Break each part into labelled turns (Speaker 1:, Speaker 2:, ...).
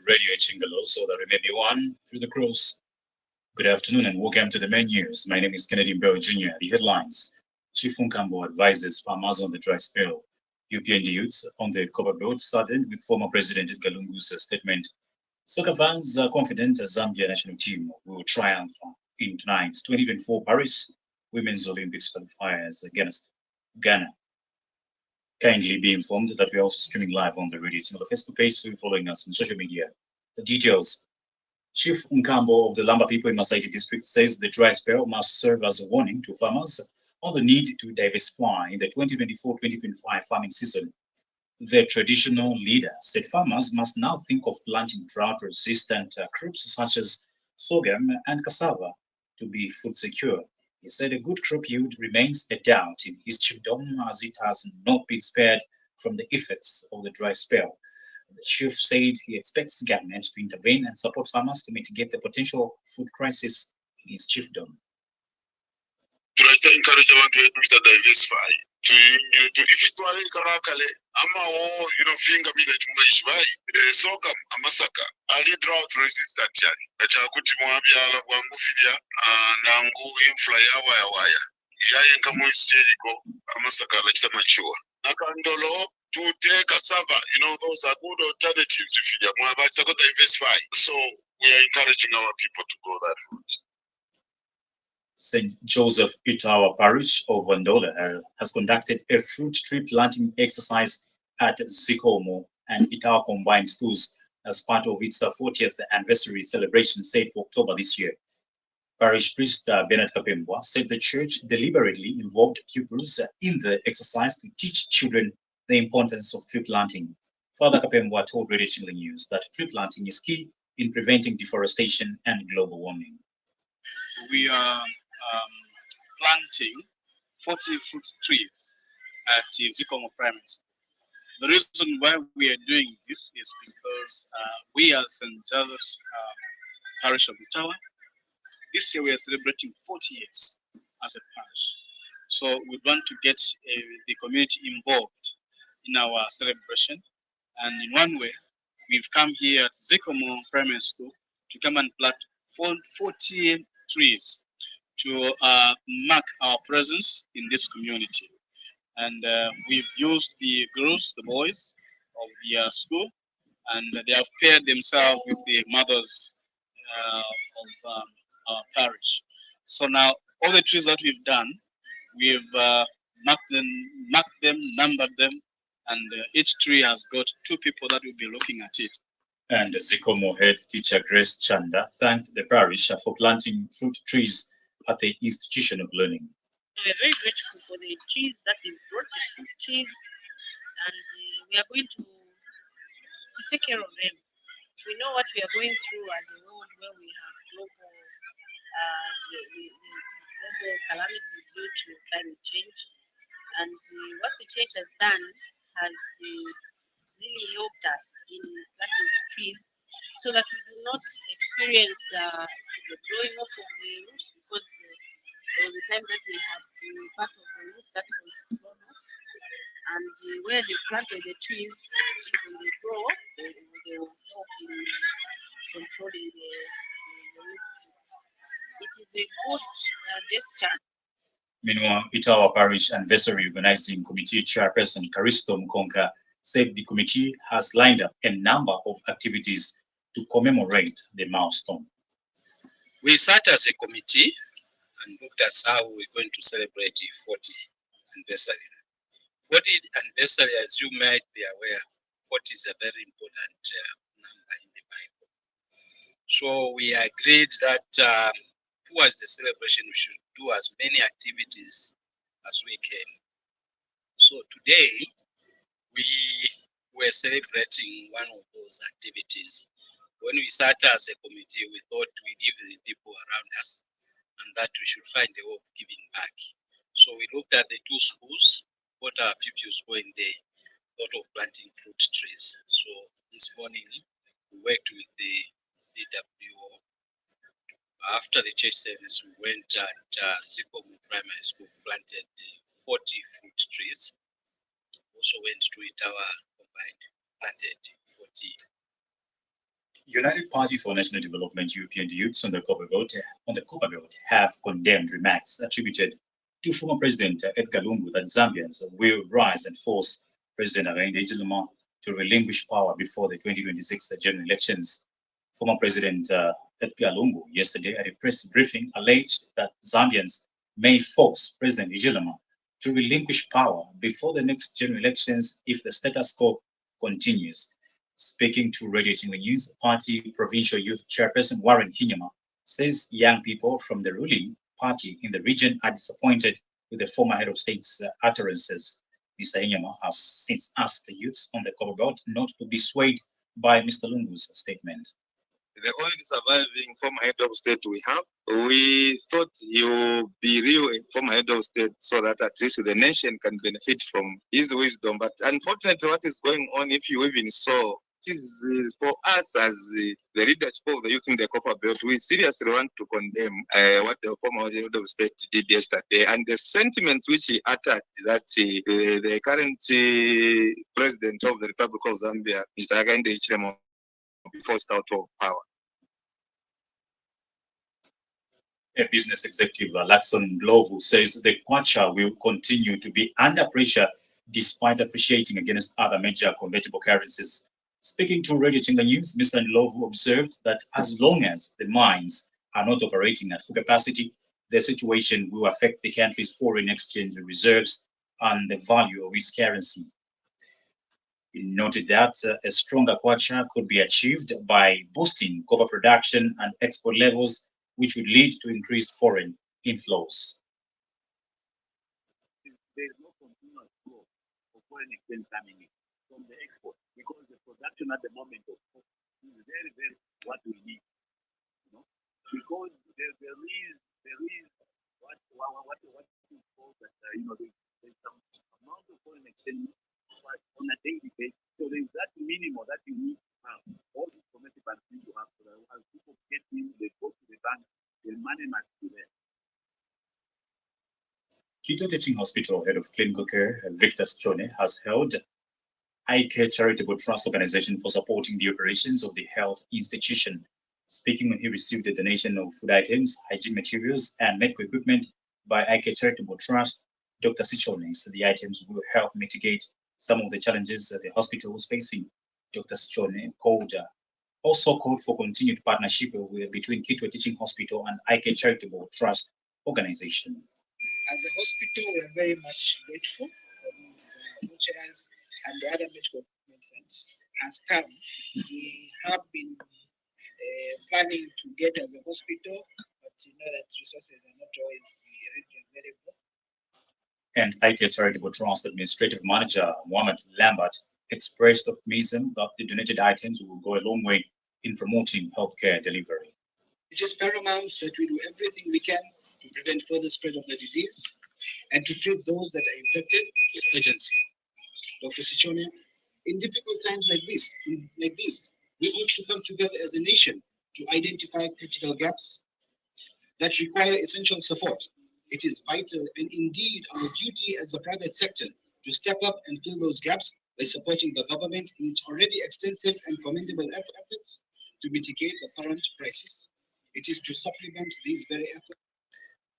Speaker 1: Radio Chingalo, so that we may be one through the cross. Good afternoon and welcome to the main news. My name is Kennedy Mbewe Jr. The headlines. Chief Nkambo advises farmers on the dry spell. UPND youths on the Copper Belt saddened with former President Edgar Lungu's statement. Soccer fans are confident the Zambia national team will triumph in tonight's 2024 Paris Women's Olympics qualifiers against Ghana. Kindly be informed that we are also streaming live on the Radio Channel Facebook page, so you're following us on social media. The details. Chief Nkambo of the Lamba people in Masaiti district says the dry spell must serve as a warning to farmers on the need to diversify in the 2024-2025 farming season. The traditional leader said farmers must now think of planting drought-resistant crops such as sorghum and cassava to be food secure. He said a good crop yield remains a doubt in his chiefdom as it has not been spared from the effects of the dry spell. The chief said he expects government to intervene and support farmers to mitigate the potential food crisis in his chiefdom.
Speaker 2: Try encourage abantu to diversify. If it was karakale, ama finger village mwaishbai, soka amasaka, ali drought resistant yani. Achakuti mwabyala bwangufidia nangu infla ya waya. Yaye nkamwe stage ko amasaka la kita mature. Nakandolo to take cassava, those are good alternatives if you want to diversify. So we are encouraging our people to go that route.
Speaker 1: St. Joseph Itawa Parish of Vandola has conducted a fruit tree planting exercise at Zikomo and Itawa Combined Schools as part of its 40th anniversary celebration set for October this year. Parish priest Bernard Kapembwa said the church deliberately involved pupils in the exercise to teach children the importance of tree planting. Father Kapembwa told Radio Chile News that tree planting is key in preventing deforestation and global warming.
Speaker 3: We are planting 40 fruit trees at Zikomo Primary School. The reason why we are doing this is because we as St. Joseph's Parish of Itawa, this year we are celebrating 40 years as a parish. So we want to get the community involved in our celebration. And in one way, we've come here at Zikomo Primary School to come and plant 40 trees to mark our presence in this community. And we've used the girls, the boys of the school, and they have paired themselves with the mothers of our parish. So now all the trees that we've done, we've marked them, numbered them, and each tree has got 2 people that will be looking at it.
Speaker 1: And Zikomo head teacher Grace Chanda thanked the parish for planting fruit trees at the institution of learning.
Speaker 4: We are very grateful for the trees that they brought, the fruit trees, and we are going to take care of them. We know what we are going through as a world where we have global calamities due to climate change, and what the church has done has really helped us in planting the trees so that we do not experience the blowing off of the roofs, because there was a time that we had part of the roof that was blown off, and where they planted the trees, when they grow, they will help in controlling the root heat. It is a good gesture.
Speaker 1: Meanwhile, Itawa Parish Anniversary Organizing Committee Chairperson Karisto Mkonka said the committee has lined up a number of activities to commemorate the milestone.
Speaker 5: We sat as a committee and looked at how we're going to celebrate the 40th anniversary. 40th anniversary, as you might be aware, 40 is a very important number in the Bible. So we agreed that towards the celebration, we should do as many activities as we can. So today, we were celebrating one of those activities. When we sat as a committee, we thought we give the people around us and that we should find a way of giving back. So we looked at the 2 schools, what our pupils go in there, thought of planting fruit trees. So this morning, we worked with the CWO. After the church service, we went at Zikomo Primary School, planted 40 fruit trees. Also went to Itawa Combined, planted 40
Speaker 1: United Party for National Development UPND youths on the Copperbelt have condemned remarks attributed to former President Edgar Lungu that Zambians will rise and force President Hakainde Hichilema to relinquish power before the 2026 general elections. Former President Edgar Lungu yesterday at a press briefing alleged that Zambians may force President Hichilema to relinquish power before the next general elections if the status quo continues. Speaking to Radio Chinwe News, Party Provincial Youth Chairperson Warren Kinyama says young people from the ruling party in the region are disappointed with the former head of state's utterances. Mr. Kinyama has since asked the youths on the Copperbelt not to be swayed by Mr. Lungu's statement.
Speaker 2: The only surviving former head of state we have, we thought he will be real former head of state so that at least the nation can benefit from his wisdom. But unfortunately, what is going on, if you even saw, it is for us as the leadership of the youth in the Copperbelt, we seriously want to condemn what the former head of state did yesterday and the sentiments which he uttered that the current president of the Republic of Zambia, Mr. Hakainde Hichilema, be forced out of power.
Speaker 1: A business executive, Lakson Ndlovu, says the kwacha will continue to be under pressure despite appreciating against other major convertible currencies. Speaking to Radio Chinwe News, Mr. Ndlovu observed that as long as the mines are not operating at full capacity, the situation will affect the country's foreign exchange reserves and the value of its currency. He noted that a stronger kwacha could be achieved by boosting copper production and export levels, which would lead to increased foreign inflows.
Speaker 6: There is no continuous flow of foreign exchange coming in from the export because the production at the moment of is very, very what we need. You know, because there is what is called that there's some amount of foreign exchange on a daily basis. So there's that minimum that you need to have. All these commercial banks need to have so that as people get in, they go to the bank, the money must be there.
Speaker 1: Kito Teaching Hospital Head of Clinical Care, Victor Sichone, has held IK Charitable Trust Organization for supporting the operations of the health institution. Speaking when he received the donation of food items, hygiene materials, and medical equipment by IK Charitable Trust, Dr. Sichone said the items will help mitigate some of the challenges that the hospital was facing. Dr. Sichone also called for continued partnership between Kitwe Teaching Hospital and IK Charitable Trust Organization.
Speaker 7: As a hospital, we are very much grateful for wheelchairs and the other medical equipment that has come. We have been planning to get as a hospital, but you know that resources are not always readily available.
Speaker 1: And IK Charitable Trust Administrative Manager Mohamed Lambert expressed optimism that the donated items will go a long way in promoting healthcare delivery.
Speaker 7: It is paramount that we do everything we can to prevent further spread of the disease and to treat those that are infected with urgency. Dr. Sichone, in difficult times like these, we ought to come together as a nation to identify critical gaps that require essential support. It is vital and indeed our duty as the private sector to step up and fill those gaps by supporting the government in its already extensive and commendable efforts to mitigate the current crisis. It is to supplement these very efforts.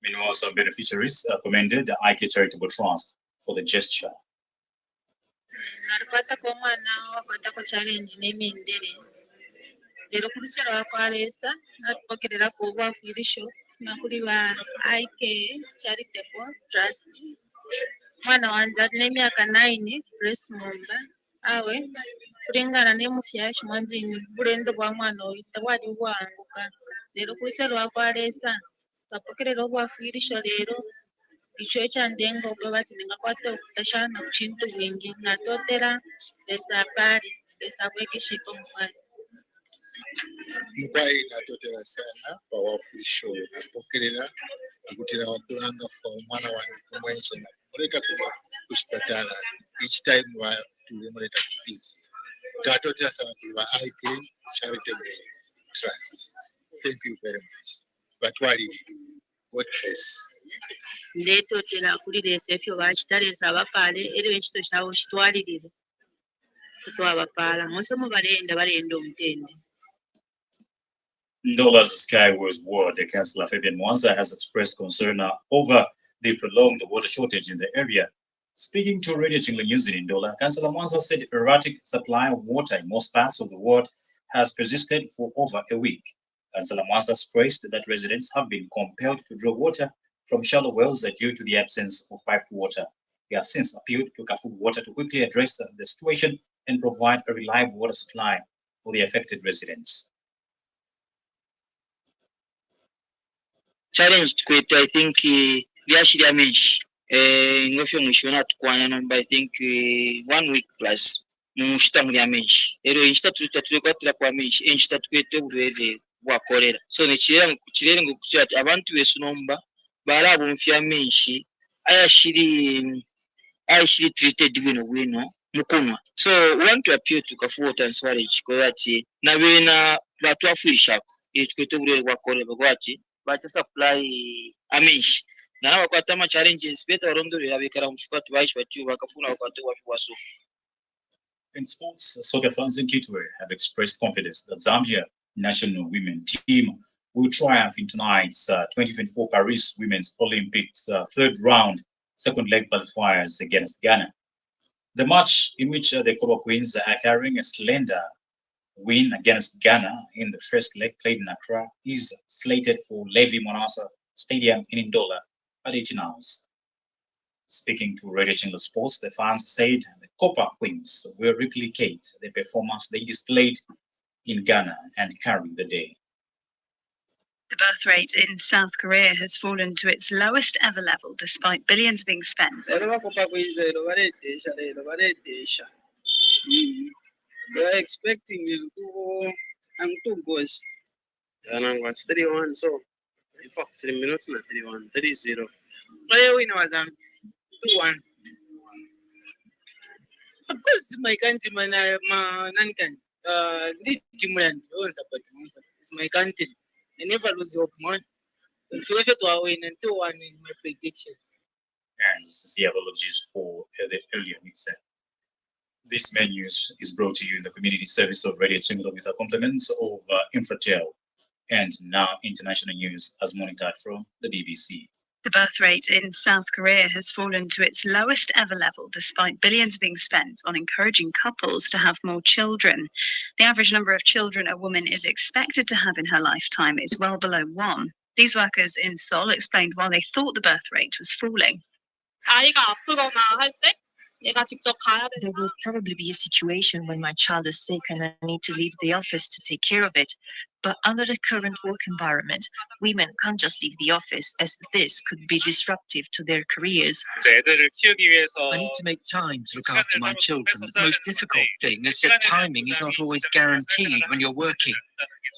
Speaker 1: Meanwhile, some beneficiaries commended the IK Charitable Trust for the gesture.
Speaker 4: Lero kulisera wakwalesa natupokerera ku obwafiirisho nakuli ba IK Charitable Trust. Mwana wanje alina emyaka 9 Grace Mumba awe kulingana n'emufyashi mwanzini bulendo bwa mwana oyo tabwali bwanguka. Lero kulisera wakwalesa bapokerera obwafiirisho lero icho ekyandenga ogwe bati ningakwata okutashana ku kintu bwingi natotera lesa pali lesa bwekishiko mufali.
Speaker 8: Mkwai natotera sana bawafiirisho napokerera kutira wakulanga kwa mwana wange kumwenso muleta kuchipatala each time tulimuleta kuvizi tatotera sana kuba IK Charitable Trust. Thank you very much. Batwali God bless.
Speaker 4: Ndetotera kuliresa efyo bakitalesa abapale era ekito kyawo kitwalirire kutwa abapala munsi mu balenda omutende.
Speaker 1: Ndola's Skywars War, the Councillor Fabian Mwanza has expressed concern over the prolonged water shortage in the area. Speaking to Radio Chingla News in Ndola, Councillor Mwanza said erratic supply of water in most parts of the world has persisted for over a week. Councillor Mwanza stressed that residents have been compelled to draw water from shallow wells due to the absence of piped water. He has since appealed to Kafu Water to quickly address the situation and provide a reliable water supply for the affected residents.
Speaker 9: Challenge kwete I think byashirya menshi ngofyo mwisho natukwana nomba I think 1 week plus mushita muri amenshi ero inshita tulikwatira kwa menshi enshita twete urwere bwakorera so nekirere ngo kucyati abantu besu nomba barabo mfya menshi ayashiri treated bwino mukunwa so we want to appeal to Kafu Water and Sewerage kwati nabena batwafurishako twete urwere bwakorera kwati but supply amish na wakwata challenges beta warondorera bekara mfuka tubayishi batyo bakafuna wakwata waso.
Speaker 1: In sports, soccer fans in Kitwe have expressed confidence that Zambia national women team will triumph in tonight's 2024 Paris Women's Olympics third round second leg qualifiers against Ghana. The match in which the Koba Queens are carrying a slender win against Ghana in the first leg played in Accra is slated for Levi Monasa Stadium in Ndola at 18 hours. Speaking to Radio Chingla Sports, the fans said the Copper Queens will replicate the performance they displayed in Ghana and carry the day.
Speaker 10: The birth rate in South Korea has fallen to its lowest ever level despite billions being spent.
Speaker 9: They are expecting to go and 2 goals. And what's 3-1, so in fact 3 minutes not 3-1, 3-0. Player winner was 2-1. Of course, my country, my Nankan, it's my country. I never lose hope, man. If you ever to win and 2-1 in my prediction.
Speaker 1: And sincere apologies for the earlier mix-up. This menu is brought to you in the community service of Radio Chingla with the compliments of Infratel and now international news as monitored from the BBC.
Speaker 10: The birth rate in South Korea has fallen to its lowest ever level despite billions being spent on encouraging couples to have more children. The average number of children a woman is expected to have in her lifetime is well below 1. These workers in Seoul explained why they thought the birth rate was falling.
Speaker 11: There will probably be a situation when my child is sick and I need to leave the office to take care of it. But under the current work environment, women can't just leave the office as this could be disruptive to their careers.
Speaker 12: I need to make time to look after my children. The most difficult thing is that timing is not always guaranteed when you're working.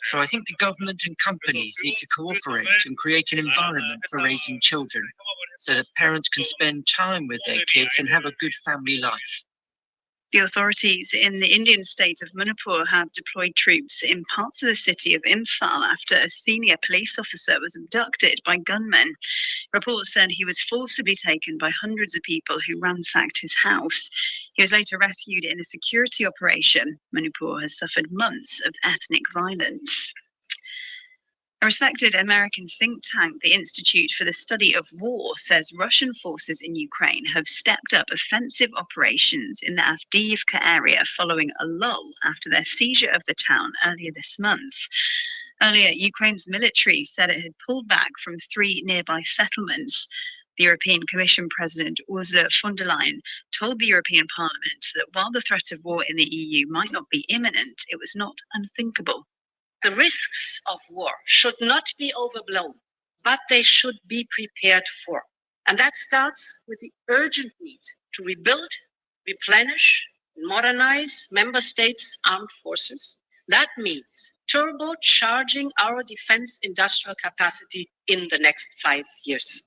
Speaker 12: So I think the government and companies need to cooperate and create an environment for raising children so that parents can spend time with their kids and have a good family life.
Speaker 10: The authorities in the Indian state of Manipur have deployed troops in parts of the city of Imphal after a senior police officer was abducted by gunmen. Reports said he was forcibly taken by hundreds of people who ransacked his house. He was later rescued in a security operation. Manipur has suffered months of ethnic violence. A respected American think tank, the Institute for the Study of War, says Russian forces in Ukraine have stepped up offensive operations in the Avdiivka area following a lull after their seizure of the town earlier this month. Earlier, Ukraine's military said it had pulled back from 3 nearby settlements. The European Commission President Ursula von der Leyen told the European Parliament that while the threat of war in the EU might not be imminent, it was not unthinkable.
Speaker 13: The risks of war should not be overblown, but they should be prepared for. And that starts with the urgent need to rebuild, replenish, and modernize member states' armed forces. That means turbocharging our defense industrial capacity in the next 5 years.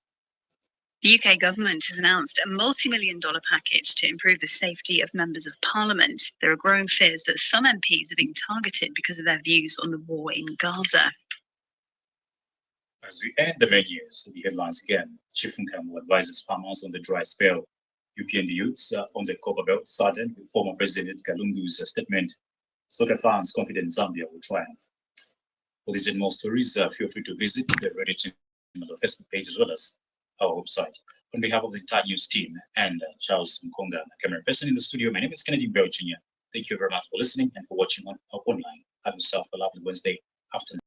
Speaker 10: The UK government has announced a multi-million-dollar package to improve the safety of members of parliament. There are growing fears that some MPs are being targeted because of their views on the war in Gaza.
Speaker 1: As we end the main news, the headlines again. Chief Nkamu advises farmers on the dry spell. UP and the youths on the Copper Belt saddened with former President Kalungu's statement. Soccer fans confident Zambia will triumph. For these and more stories, feel free to visit the Radio Channel Facebook page as well as our website. On behalf of the entire news team and Charles Mkonga, the camera person in the studio, my name is Kennedy Mbewe Jr. Thank you very much for listening and for watching online. Have yourself a lovely Wednesday afternoon.